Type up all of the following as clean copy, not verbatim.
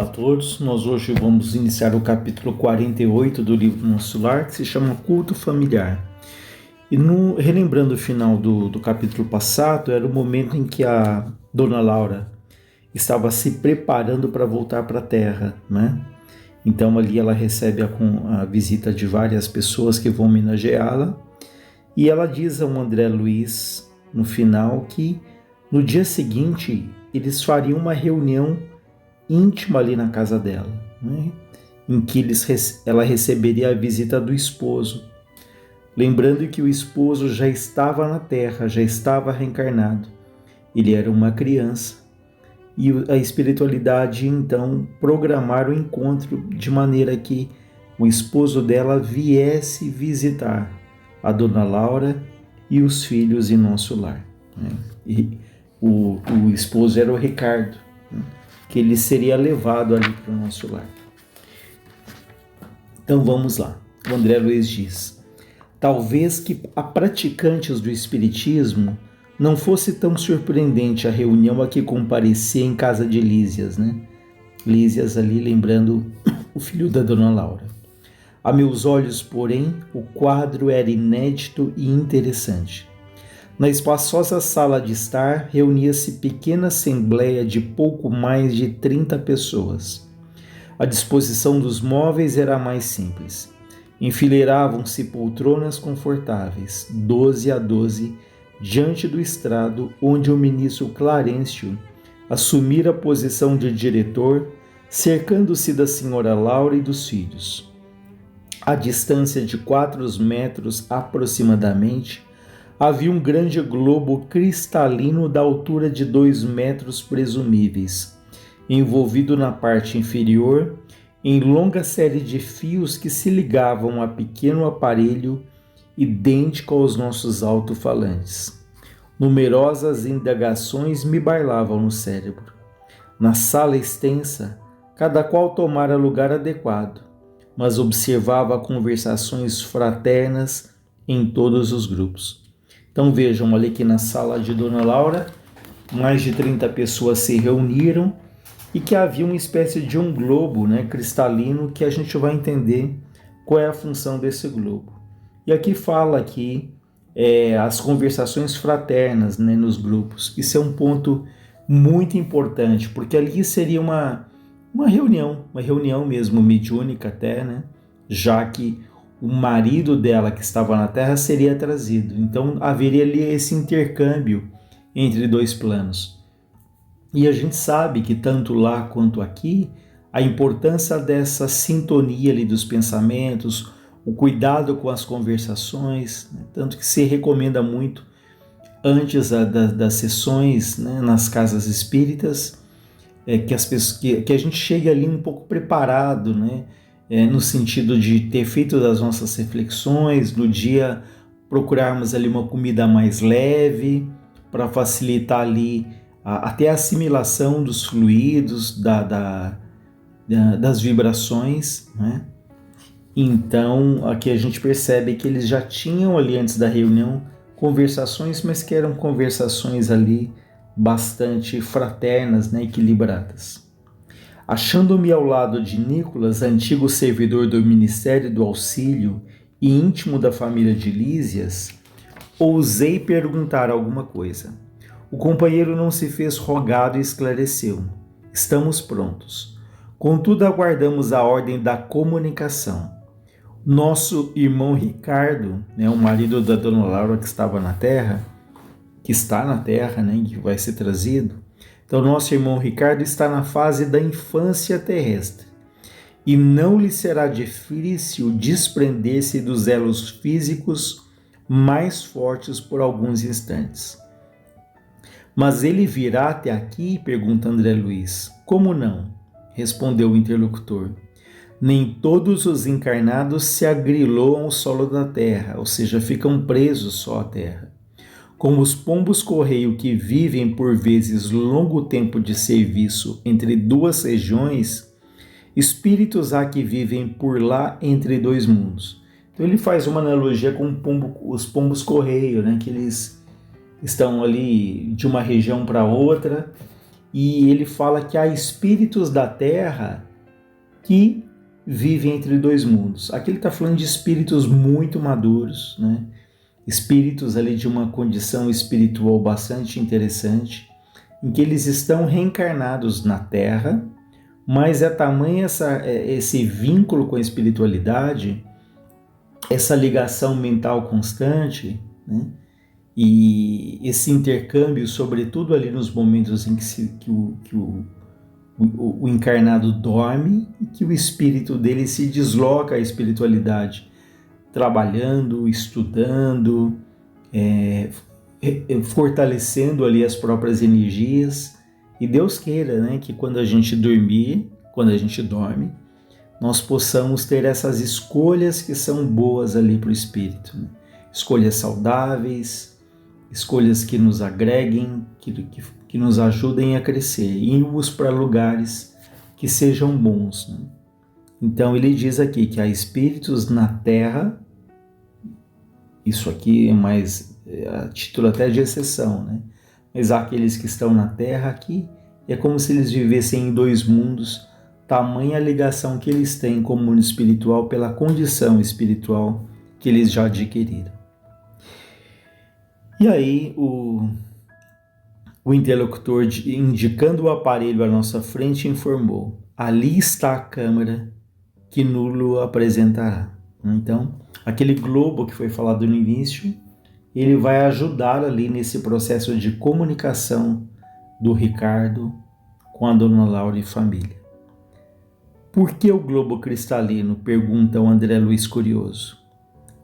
Olá a todos, nós hoje vamos iniciar o capítulo 48 do livro Nosso Lar, que se chama Culto Familiar. E relembrando o final do capítulo passado, era o momento em que a Dona Laura estava se preparando para voltar para a Terra, né? Então ali ela recebe a visita de várias pessoas que vão homenageá-la, e ela diz ao André Luiz, no final, que no dia seguinte eles fariam uma reunião íntima ali na casa dela, né? Em que ela receberia a visita do esposo, lembrando que o esposo já estava na terra, já estava reencarnado. Ele era uma criança e a espiritualidade então programar o encontro de maneira que o esposo dela viesse visitar a Dona Laura e os filhos em nosso lar, né? E o esposo era o Ricardo, né? Que ele seria levado ali para o nosso lar. Então vamos lá. O André Luiz diz: talvez que a praticantes do espiritismo não fosse tão surpreendente a reunião a que comparecia em casa de Lísias, né? Lísias ali, lembrando o filho da Dona Laura. A meus olhos, porém, o quadro era inédito e interessante. Na espaçosa sala de estar, reunia-se pequena assembleia de pouco mais de 30 pessoas. A disposição dos móveis era a mais simples. Enfileiravam-se poltronas confortáveis, 12 a 12, diante do estrado onde o ministro Clarencio assumira a posição de diretor, cercando-se da senhora Laura e dos filhos. À distância de 4 metros aproximadamente, havia um grande globo cristalino da altura de 2 metros presumíveis, envolvido na parte inferior em longa série de fios que se ligavam a pequeno aparelho idêntico aos nossos alto-falantes. Numerosas indagações me bailavam no cérebro. Na sala extensa, cada qual tomara lugar adequado, mas observava conversações fraternas em todos os grupos. Então vejam ali que na sala de Dona Laura, mais de 30 pessoas se reuniram e que havia uma espécie de um globo, né, cristalino, que a gente vai entender qual é a função desse globo. E aqui fala que as conversações fraternas, né, nos grupos. Isso é um ponto muito importante, porque ali seria uma reunião mesmo, mediúnica até, né, já que o marido dela que estava na Terra seria trazido. Então haveria ali esse intercâmbio entre dois planos. E a gente sabe que tanto lá quanto aqui, a importância dessa sintonia ali dos pensamentos, o cuidado com as conversações, né? Tanto que se recomenda muito antes das sessões, né, nas casas espíritas, que a gente chegue ali um pouco preparado, né? No sentido de ter feito das nossas reflexões, no dia procurarmos ali uma comida mais leve, para facilitar ali até a assimilação dos fluidos, das vibrações, né? Então, aqui a gente percebe que eles já tinham ali antes da reunião conversações, mas que eram conversações ali bastante fraternas, né, equilibradas. Achando-me ao lado de Nicolas, antigo servidor do Ministério do Auxílio e íntimo da família de Lísias, ousei perguntar alguma coisa. O companheiro não se fez rogado e esclareceu: estamos prontos. Contudo, aguardamos a ordem da comunicação. Nosso irmão Ricardo, né, o marido da Dona Laura que estava na Terra, que está na Terra, né, que vai ser trazido. Então, nosso irmão Ricardo está na fase da infância terrestre e não lhe será difícil desprender-se dos elos físicos mais fortes por alguns instantes. Mas ele virá até aqui? Pergunta André Luiz. Como não? Respondeu o interlocutor. Nem todos os encarnados se agriloam ao solo da terra, ou seja, ficam presos só à terra. Como os pombos-correio que vivem por vezes longo tempo de serviço entre duas regiões, espíritos há que vivem por lá entre dois mundos. Então ele faz uma analogia com os pombos-correio, né, que eles estão ali de uma região para outra e ele fala que há espíritos da Terra que vivem entre dois mundos. Aqui ele está falando de espíritos muito maduros, né? Espíritos ali de uma condição espiritual bastante interessante, em que eles estão reencarnados na Terra, mas é tamanho esse vínculo com a espiritualidade, essa ligação mental constante, né? E esse intercâmbio, sobretudo ali nos momentos em que o encarnado dorme e que o espírito dele se desloca à espiritualidade, trabalhando, estudando, fortalecendo ali as próprias energias. E Deus queira, né, que quando a gente dorme, nós possamos ter essas escolhas que são boas ali para o espírito, né? Escolhas saudáveis, escolhas que nos agreguem, que nos ajudem a crescer, irmos para lugares que sejam bons, né? Então ele diz aqui que há espíritos na Terra, isso aqui é mais a título até de exceção, né? Mas há aqueles que estão na Terra aqui, é como se eles vivessem em dois mundos, tamanha a ligação que eles têm com o mundo espiritual pela condição espiritual que eles já adquiriram. E aí o interlocutor, indicando o aparelho à nossa frente, informou: ali está a câmara que Nulo apresentará. Então, aquele globo que foi falado no início, ele vai ajudar ali nesse processo de comunicação do Ricardo com a Dona Laura e família. Por que o globo cristalino? Pergunta o André Luiz curioso.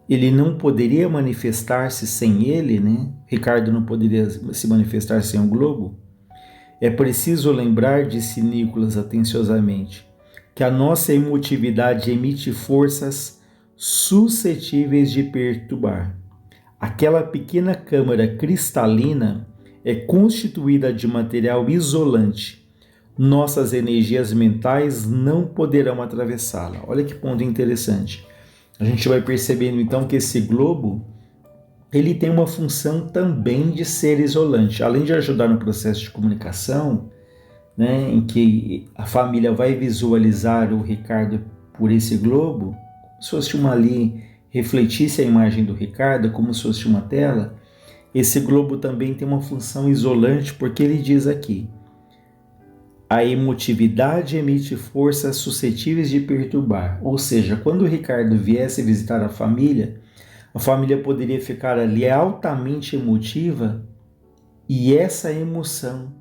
Ele não poderia manifestar-se sem ele, né? Ricardo não poderia se manifestar sem o globo? É preciso lembrar, disse Nicolas atenciosamente, que a nossa emotividade emite forças suscetíveis de perturbar. Aquela pequena câmara cristalina é constituída de material isolante. Nossas energias mentais não poderão atravessá-la. Olha que ponto interessante. A gente vai percebendo então que esse globo, ele tem uma função também de ser isolante. Além de ajudar no processo de comunicação, né, em que a família vai visualizar o Ricardo por esse globo, como se fosse uma ali, refletisse a imagem do Ricardo, como se fosse uma tela. Esse globo também tem uma função isolante, porque ele diz aqui: a emotividade emite forças suscetíveis de perturbar. Ou seja, quando o Ricardo viesse visitar a família poderia ficar ali altamente emotiva, e essa emoção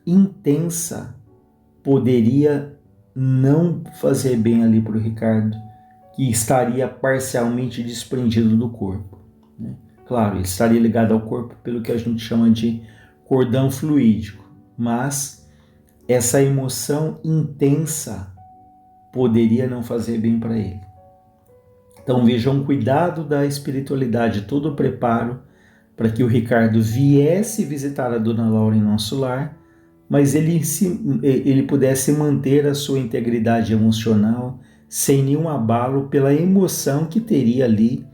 intensa poderia não fazer bem ali para o Ricardo, que estaria parcialmente desprendido do corpo, né? Claro, ele estaria ligado ao corpo pelo que a gente chama de cordão fluídico, mas essa emoção intensa poderia não fazer bem para ele. Então vejam o cuidado da espiritualidade, todo o preparo para que o Ricardo viesse visitar a Dona Laura em nosso lar, mas ele pudesse manter a sua integridade emocional sem nenhum abalo pela emoção que teria ali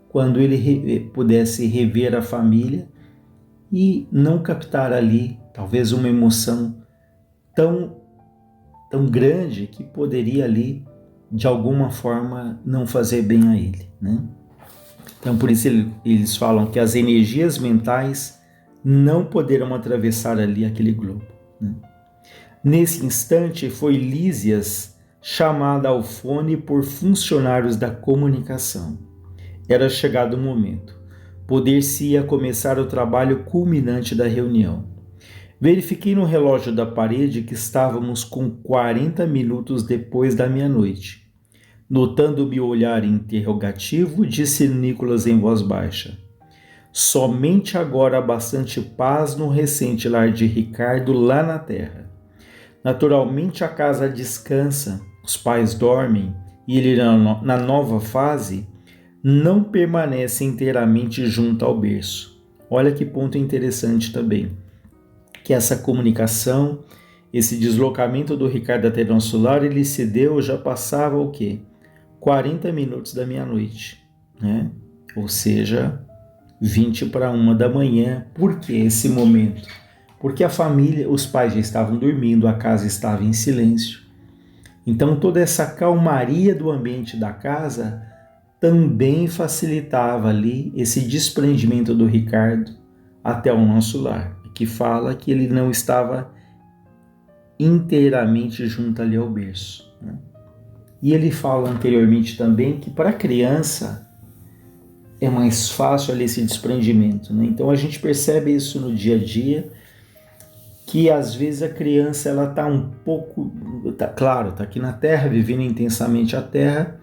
quando ele pudesse rever a família e não captar ali talvez uma emoção tão grande que poderia ali de alguma forma não fazer bem a ele, né? Então por isso eles falam que as energias mentais não poderão atravessar ali aquele globo, né? Nesse instante foi Lísias chamada ao fone por funcionários da comunicação. Era chegado o momento. Poder-se-ia começar o trabalho culminante da reunião. Verifiquei no relógio da parede que estávamos com 40 minutos depois da meia-noite. Notando meu olhar interrogativo, disse Nicolas em voz baixa: somente agora há bastante paz no recente lar de Ricardo lá na terra. Naturalmente a casa descansa, os pais dormem e ele na nova fase não permanece inteiramente junto ao berço. Olha que ponto interessante também, que essa comunicação, esse deslocamento do Ricardo até nosso lar, ele se deu, já passava o quê? 40 minutos da meia-noite, né? Ou seja, 20 para 1 da manhã. Por que esse momento? porque a família, os pais já estavam dormindo, a casa estava em silêncio. Então toda essa calmaria do ambiente da casa também facilitava ali esse desprendimento do Ricardo até o nosso lar, que fala que ele não estava inteiramente junto ali ao berço, né? E ele fala anteriormente também que para a criança é mais fácil ali esse desprendimento, né? Então a gente percebe isso no dia a dia, que às vezes a criança ela está um pouco, claro, está aqui na Terra, vivendo intensamente a Terra,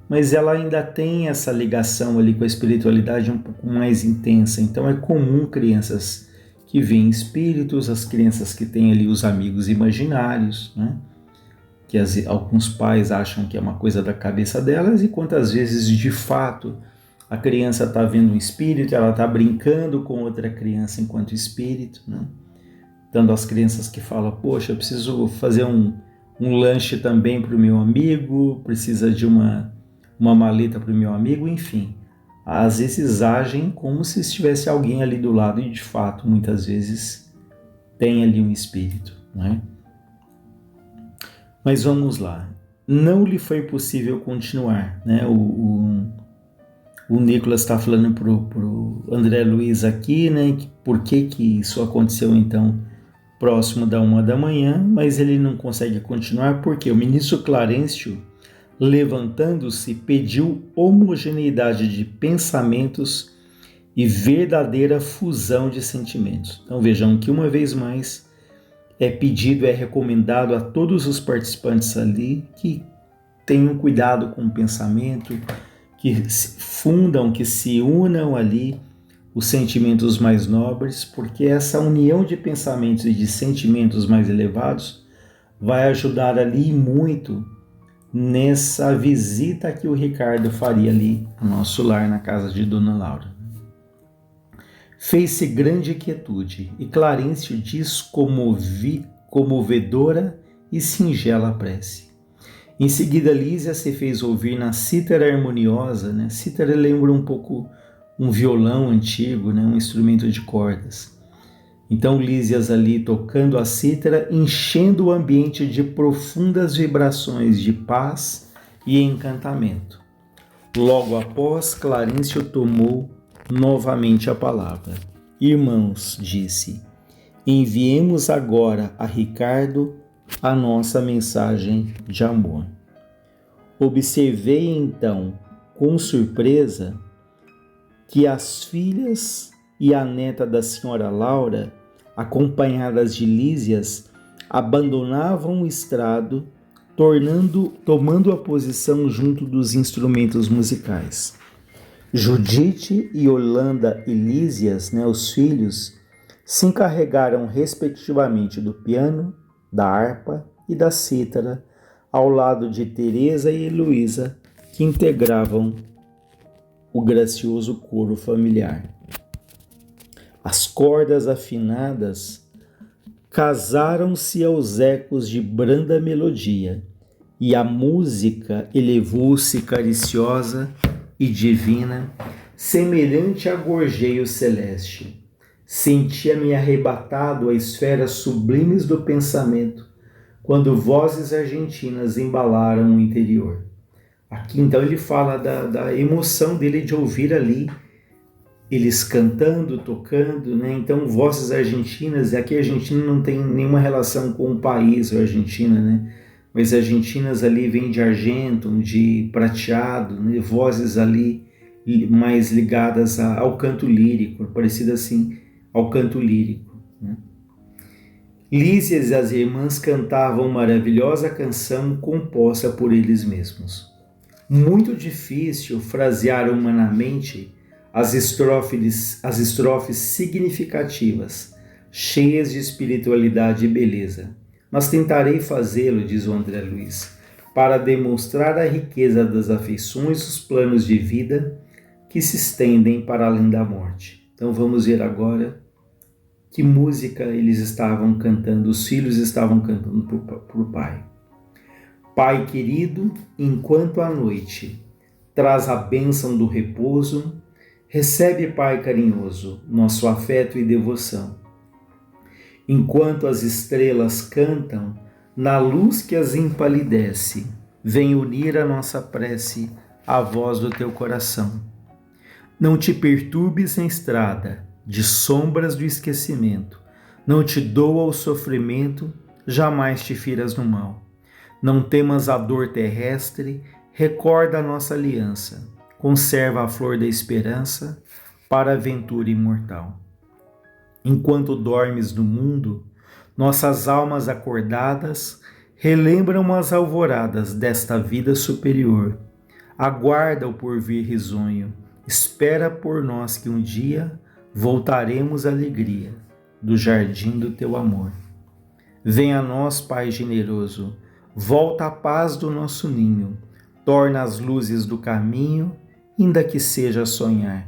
mas ela ainda tem essa ligação ali com a espiritualidade um pouco mais intensa. Então é comum crianças que veem espíritos, as crianças que têm ali os amigos imaginários, né? Que alguns pais acham que é uma coisa da cabeça delas, e quantas vezes de fato a criança está vendo um espírito, ela está brincando com outra criança enquanto espírito, né? Dando às crianças que falam, poxa, eu preciso fazer um lanche também para o meu amigo, precisa de uma maleta para o meu amigo, enfim. Às vezes agem como se estivesse alguém ali do lado, e de fato, muitas vezes, tem ali um espírito, né? Mas vamos lá. Não lhe foi possível continuar, né? O Nicolas está falando pro André Luiz aqui, né? Por que isso aconteceu então próximo da 1 da manhã, mas ele não consegue continuar porque o ministro Clarencio, levantando-se, pediu homogeneidade de pensamentos e verdadeira fusão de sentimentos. Então vejam que uma vez mais é recomendado a todos os participantes ali que tenham cuidado com o pensamento, que fundam, que se unam ali os sentimentos mais nobres, porque essa união de pensamentos e de sentimentos mais elevados vai ajudar ali muito nessa visita que o Ricardo faria ali no nosso lar, na casa de Dona Laura. Fez-se grande quietude, e Clarencio diz comovedora e singela prece. Em seguida, Lísia se fez ouvir na cítara harmoniosa, né? Cítara lembra um pouco um violão antigo, né? Um instrumento de cordas. Então Lísias ali tocando a cítara, enchendo o ambiente de profundas vibrações de paz e encantamento. Logo após, Clarencio tomou novamente a palavra. Irmãos, disse, enviemos agora a Ricardo a nossa mensagem de amor. Observei então, com surpresa, que as filhas e a neta da senhora Laura, acompanhadas de Lísias, abandonavam o estrado, tomando a posição junto dos instrumentos musicais. Judite e Yolanda e Lísias, os filhos, se encarregaram respectivamente do piano, da harpa e da cítara, ao lado de Teresa e Heloísa, que integravam o gracioso coro familiar. As cordas afinadas casaram-se aos ecos de branda melodia, e a música elevou-se cariciosa e divina, semelhante a gorjeio celeste. Sentia-me arrebatado a esferas sublimes do pensamento, quando vozes argentinas embalaram o interior. Aqui então ele fala da emoção dele de ouvir ali eles cantando, tocando, né? Então vozes argentinas, e aqui a Argentina não tem nenhuma relação com o país, a Argentina, né? Mas argentinas ali vêm de argentum, de prateado, né? Vozes ali mais ligadas ao canto lírico, parecido assim ao canto lírico, né? Lísias e as irmãs cantavam maravilhosa canção composta por eles mesmos. Muito difícil frasear humanamente as estrofes significativas, cheias de espiritualidade e beleza. Mas tentarei fazê-lo, diz o André Luiz, para demonstrar a riqueza das afeições e os planos de vida que se estendem para além da morte. Então vamos ver agora que música eles estavam cantando, os filhos estavam cantando para o pai. Pai querido, enquanto a noite traz a bênção do repouso, recebe, Pai carinhoso, nosso afeto e devoção. Enquanto as estrelas cantam, na luz que as empalidece, vem unir a nossa prece à voz do teu coração. Não te perturbes em estrada de sombras do esquecimento, não te doa o sofrimento, jamais te firas no mal. Não temas a dor terrestre, recorda a nossa aliança, conserva a flor da esperança para a aventura imortal. Enquanto dormes no mundo, nossas almas acordadas relembram as alvoradas desta vida superior. Aguarda o porvir risonho, espera por nós que um dia voltaremos à alegria do jardim do teu amor. Vem a nós, Pai generoso, volta a paz do nosso ninho, torna as luzes do caminho, ainda que seja sonhar.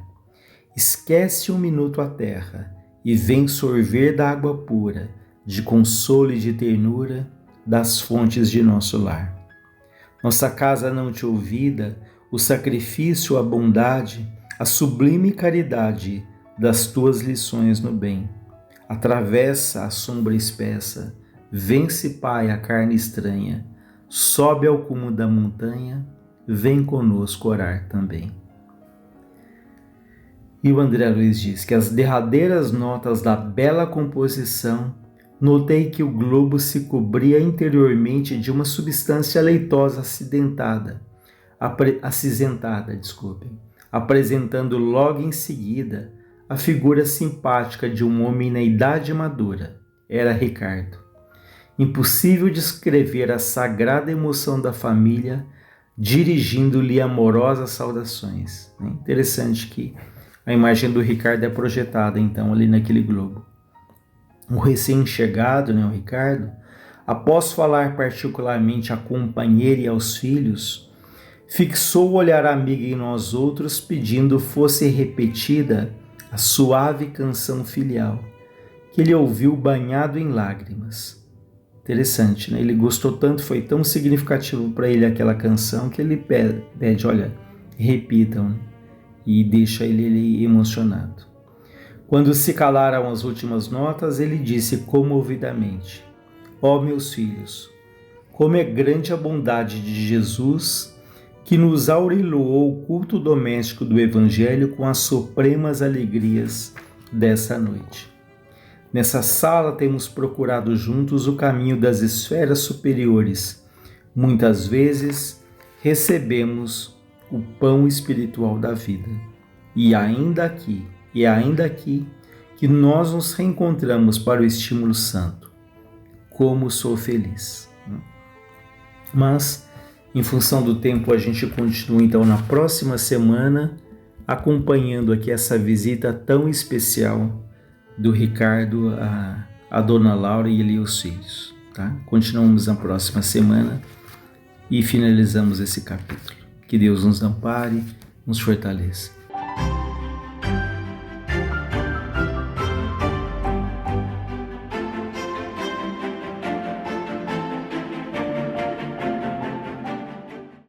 Esquece um minuto a terra e vem sorver da água pura, de consolo e de ternura, das fontes de nosso lar. Nossa casa não te ouvida, o sacrifício, a bondade, a sublime caridade das tuas lições no bem. Atravessa a sombra espessa, vence, Pai, a carne estranha, sobe ao cume da montanha, vem conosco orar também. E o André Luiz diz que as derradeiras notas da bela composição, notei que o globo se cobria interiormente de uma substância leitosa acinzentada, apresentando logo em seguida a figura simpática de um homem na idade madura. Era Ricardo. Impossível descrever a sagrada emoção da família dirigindo-lhe amorosas saudações. Interessante que a imagem do Ricardo é projetada então ali naquele globo. O recém-chegado, o Ricardo, após falar particularmente à companheira e aos filhos, fixou o olhar amigo em nós outros, pedindo fosse repetida a suave canção filial, que ele ouviu banhado em lágrimas. Interessante, Ele gostou tanto, foi tão significativo para ele aquela canção, que ele pede, olha, repitam, e deixa ele emocionado. Quando se calaram as últimas notas, ele disse comovidamente: ó meus filhos, como é grande a bondade de Jesus, que nos aureolou o culto doméstico do Evangelho com as supremas alegrias dessa noite. Nessa sala temos procurado juntos o caminho das esferas superiores. Muitas vezes recebemos o pão espiritual da vida. E ainda aqui, que nós nos reencontramos para o estímulo santo. Como sou feliz. Mas, em função do tempo, a gente continua então na próxima semana, acompanhando aqui essa visita tão especial do Ricardo a Dona Laura e ele e os filhos. Tá? Continuamos na próxima semana e finalizamos esse capítulo. Que Deus nos ampare, nos fortaleça.